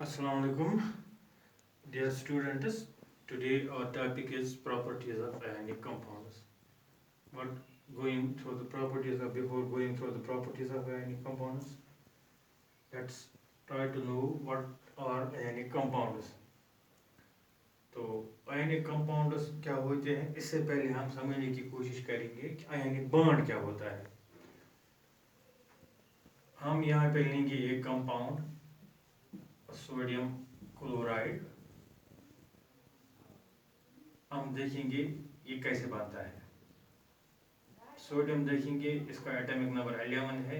Assalamu alaikum, dear students. Today our topic is properties of ionic compounds. But going through the properties of before going through the properties of ionic compounds, let's try to know what are ionic compounds. तो ionic compounds क्या होते हैं, इससे पहले हम समझने की कोशिश करेंगे कि ionic bond क्या होता है. हम यहाँ पे लेंगे एक कंपाउंड सोडियम क्लोराइड. हम देखेंगे ये कैसे बनता है. सोडियम देखेंगे, इसका एटॉमिक नंबर 11 है,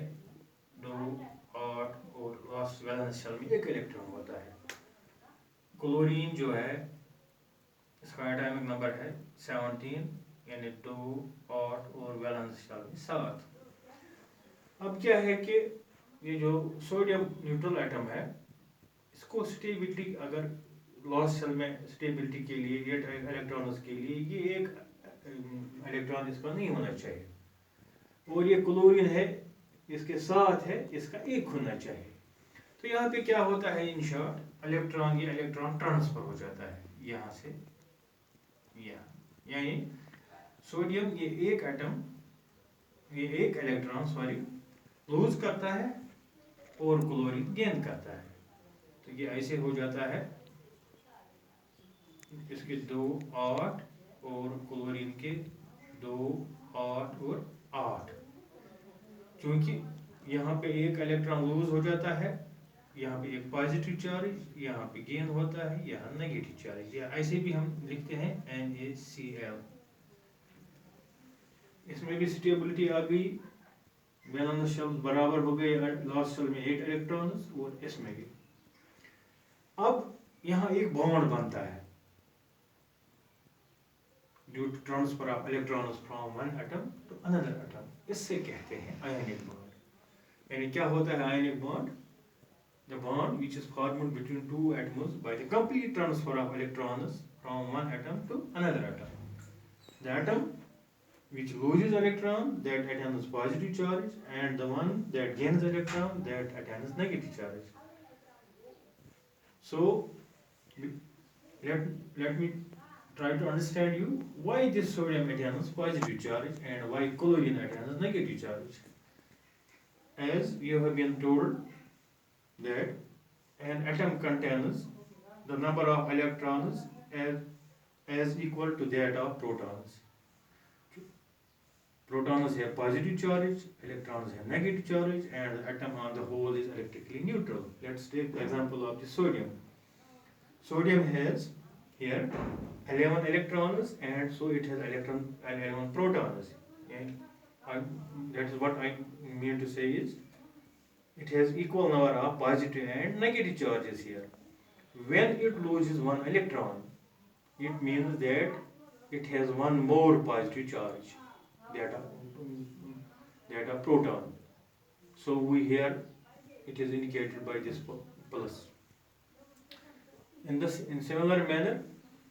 2 8 और लास्ट वैलेंस शेल में एक इलेक्ट्रॉन होता है. क्लोरीन जो है इसका एटॉमिक नंबर है 17, यानी 2 8 और वैलेंस शेल में 7. अब क्या है कि ये जो सोडियम न्यूट्रल एटम है, इसको स्टेबिलिटी, अगर लास्ट शेल में स्टेबिलिटी के लिए ये इलेक्ट्रॉन्स के लिए ये एक इलेक्ट्रॉन इसका नहीं होना चाहिए, और ये क्लोरीन है इसके साथ है, इसका एक होना चाहिए. तो यहाँ पे क्या होता है, इन शॉर्ट ये इलेक्ट्रॉन ट्रांसफर हो जाता है यहाँ से यहाँ, यानी सोडियम ये एक इलेक्ट्रॉन लूज करता है और क्लोरीन गेन करता है. तो ये ऐसे हो जाता है, इसके 2 8 और क्लोरीन के 2 8 और 8. क्योंकि यहाँ पे एक इलेक्ट्रॉन लूज हो जाता है, यहाँ पे एक पॉजिटिव चार्ज, यहाँ पे गेन होता है, यहाँ नेगेटिव चार्ज, या ऐसे भी हम लिखते हैं NaCl. इसमें भी स्टेबिलिटी आ गई, वैलेंस शेल बराबर हो गए, लास्ट शेल में 8 इलेक्ट्रॉन्स और इसमें भी. अब यहाँ एक बॉन्ड बनता है due to transfer of electrons from one atom to another atom. इससे कहते हैं आयनिक बॉन्ड. यानी क्या होता है ionic bond? The bond which is formed between two atoms by the complete transfer of electrons from one atom to another atom. The atom which loses electron that attains positive charge, and the one that gains electron that attains negative charge. So let me try to understand you why this sodium attains positive charge and why chlorine attains negative charge. As you have been told that an atom contains the number of electrons as equal to that of protons. Protons have positive charge, electrons have negative charge, and the atom on the whole is electrically neutral. Let's take the example of the sodium. Sodium has here 11 electrons, and so it has 11 protons. And that is what I mean to say is it has equal number of positive and negative charges here. When it loses one electron, it means that it has one more positive charge, that of proton. So we here it is indicated by this plus. In similar manner,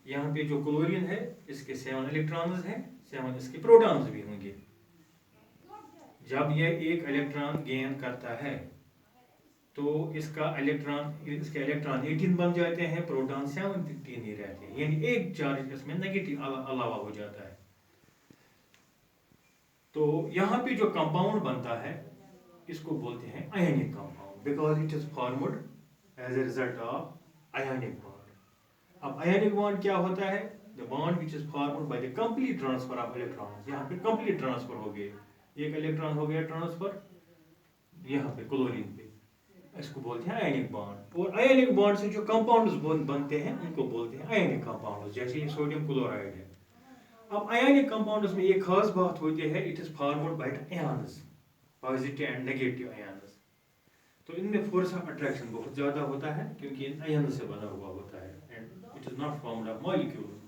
यहाँ पे जो chlorine है इसके 7 electrons हैं, 7 इसके protons भी होंगे. जब यह एक इलेक्ट्रॉन गेन करता है तो इसके इलेक्ट्रॉन 18 बन जाते हैं, प्रोटॉन 17 ही रहते हैं, यानी एक चार्ज इसमें नेगेटिव अलावा हो जाता है. तो यहाँ पे जो कंपाउंड बनता है इसको बोलते हैं ionic compound, because it is formed as a result of ionic bond. अब आयनिक बॉन्ड क्या होता है? The bond which is formed by the complete transfer of electrons. यहाँ पे कंप्लीट ट्रांसफर हो गए, एक इलेक्ट्रॉन हो गया ट्रांसफर यहाँ पे क्लोरीन पे, इसको बोलते हैं आयनिक बॉन्ड. और आयनिक बॉन्ड से जो कंपाउंड्स बनते हैं उनको बोलते हैं आयनिक कंपाउंड्स, जैसे ये सोडियम क्लोराइड है. अब आयनिक कंपाउंड्स में एक खास बात होती है, it is formed bye ions, positive and negative ions. तो इनमें फोर्स ऑफ अट्रैक्शन बहुत ज़्यादा होता है क्योंकि इन आयन से बना हुआ होता है, and it is not formed of molecule.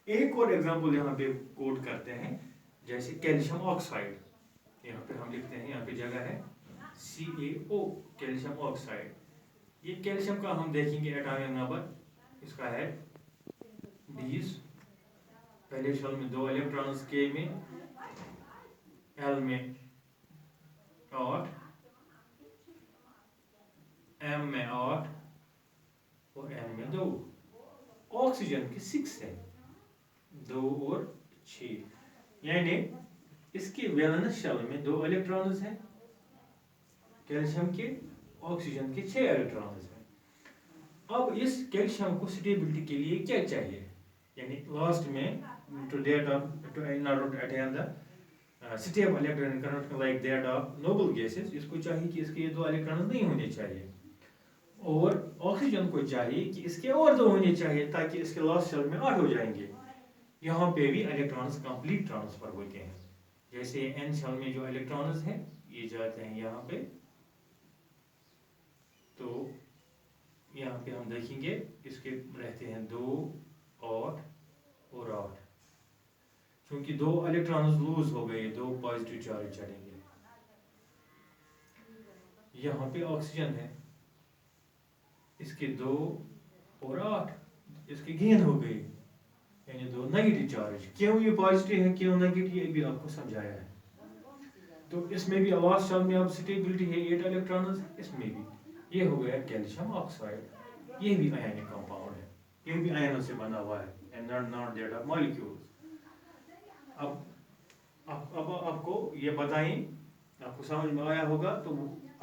एक और एग्जांपल यहाँ पे कोट करते हैं, जैसे कैल्शियम ऑक्साइड. यहाँ पे हम लिखते हैं, यहाँ पे जगह है CaO, कैल्शियम ऑक्साइड. ये कैल्शियम का हम देखेंगे एटॉमिक नंबर, इसका है 20. पहले शेल में 2 इलेक्ट्रॉन्स, K में, L में 8, M में 8, ऑक्सीजन के 6 है, 2 और 6, यानी इसके वैलेंस शेल में 2 इलेक्ट्रॉन्स हैं, कैल्शियम के, ऑक्सीजन के 6 इलेक्ट्रॉन्स हैं। अब इस कैल्शियम को स्टेबिलिटी के लिए क्या चाहिए, यानी लास्ट में in order to attain the stable electron current like that of noble gases, इसको चाहिए कि इसके ये 2 इलेक्ट्रॉन नहीं होने चाहिए, और ऑक्सीजन को चाहिए कि इसके और 2 होने चाहिए ताकि इसके लास्ट शेल में 8 हो जाएंगे। यहाँ पे भी इलेक्ट्रॉन्स कंप्लीट ट्रांसफर होते हैं, जैसे एन शेल में जो इलेक्ट्रॉन्स हैं ये जाते हैं यहाँ पे, तो यहाँ पे हम देखेंगे इसके रहते हैं 2, 8 और 8, क्योंकि 2 इलेक्ट्रॉन्स लूज हो गए, 2 पॉजिटिव चार्ज चढ़ेंगे। यहाँ पे ऑक्सीजन है, इसके 2 और 8, इसके गेन हो गए, यानी 2 नेगेटिव चार्ज। क्यों ये पॉजिटिव है, क्यों नेगेटिव, ये भी आपको समझाया है। तो इसमें भी लास्ट शेल में अब स्टेबिलिटी है 8 इलेक्ट्रॉन्स, इसमें भी ये हो गया कैल्शियम ऑक्साइड, ये भी आयनिक कंपाउंड है, ये भी आयनों से बना हुआ है, and not that of molecules. अब आपको ये बताएं, आपको समझ में आया होगा। तो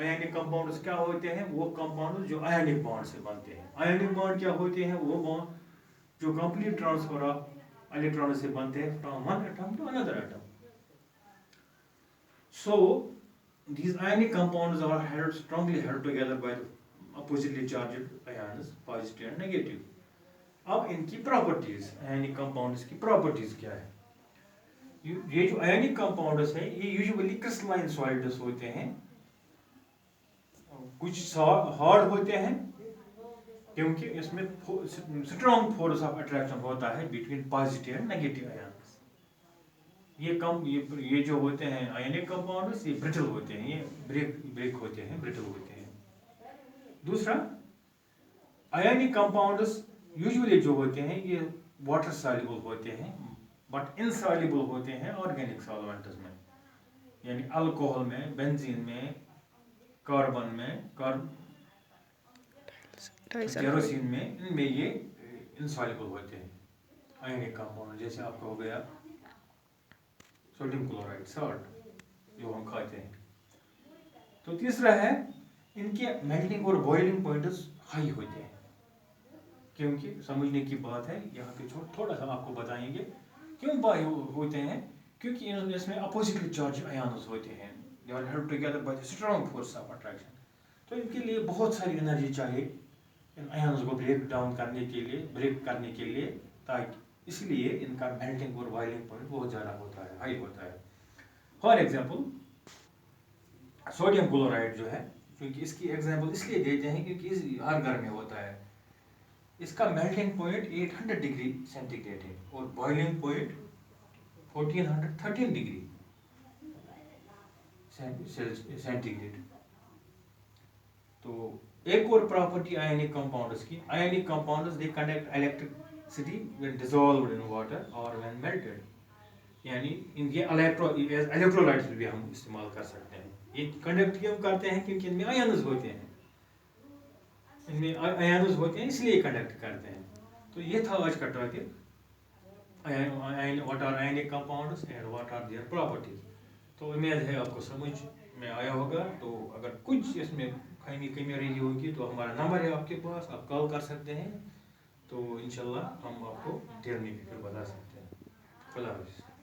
आयनिक कंपाउंड्स क्या होते हैं, वो कंपाउंड जो आयनिक बॉन्ड से बनते हैं। आयनिक बॉन्ड क्या होते हैं, वो बॉन्ड जो कंप्लीट ट्रांसफर ऑफ इलेक्ट्रॉन से बनते हैं from one atom to another atom. So these ionic compounds are strongly held together by the oppositely charged ions, positive and negative. अब इनकी प्रॉपर्टीज, आयनिक कंपाउंड्स की प्रॉपर्टीज क्या है। ये जो आयनिक कंपाउंड्स है ये यूजुअली क्रिस्टलाइन सॉलिड्स होते हैं, कुछ हार्ड होते हैं क्योंकि इसमें स्ट्रॉन्ग फोर्स ऑफ अट्रैक्शन होता है between positive and negative ions. ये जो होते हैं आयनिक कंपाउंड्स, ये ब्रिटल होते हैं, ये ब्रेक होते हैं, ब्रिटल होते हैं। दूसरा, आयनिक कंपाउंड्स यूजुअली जो होते हैं ये वाटर सॉल्युबल होते हैं, बट इनसॉल्युबल होते हैं ऑर्गेनिक सॉल्वेंट्स में, यानी अल्कोहल में, बेंजीन में, कार्बन में, केरोसिन में, इनमें ये इनसॉल्युबल होते हैं आयनिक कंपाउंड। जैसे आपका हो गया सोडियम क्लोराइड, सॉल्ट जो हम खाते हैं। तो तीसरा है, इनके मेल्टिंग और बॉइलिंग पॉइंट्स हाई होते हैं, क्योंकि समझने की बात है, यहाँ पे थोड़ा सा आपको बताएंगे क्यों बाय होते हैं, क्योंकि इसमें अपोजिटली चार्ज आयन्स होते हैं, they are held together by the strong force of attraction. तो इनके लिए बहुत सारी एनर्जी चाहिए इन आयन्स को ब्रेक करने के लिए, ताकि इसलिए इनका मेल्टिंग और बॉइलिंग पॉइंट बहुत ज़्यादा होता है, हाई होता है। फॉर एग्जाम्पल सोडियम क्लोराइड जो है, क्योंकि इसकी एग्जाम्पल इसलिए देते हैं क्योंकि हर घर में होता है, इसका मेल्टिंग पॉइंट 800 डिग्री सेंटीग्रेड है और बॉइलिंग पॉइंट 1413 डिग्री सेंटीग्रेड। तो एक और प्रॉपर्टी आयनिक कंपाउंड्स की, ionic compounds they conduct electricity when dissolved in water और व्हेन मेल्टेड, यानी इनके इलेक्ट्रोलाइट्स भी हम इस्तेमाल कर सकते हैं। ये कंडक्ट क्यों करते हैं, क्योंकि इनमें आयन्स होते हैं, इसलिए कंडक्ट करते हैं। तो ये था आज का topic, what are ionic compounds and what are their properties. तो उम्मीद है आपको समझ में आया होगा। तो अगर कुछ इसमें कमी रही होगी तो हमारा नंबर है आपके पास, आप कॉल कर सकते हैं, तो इंशाल्लाह हम आपको डिटेल में भी फिर बता सकते हैं। खुदा हाफिज़।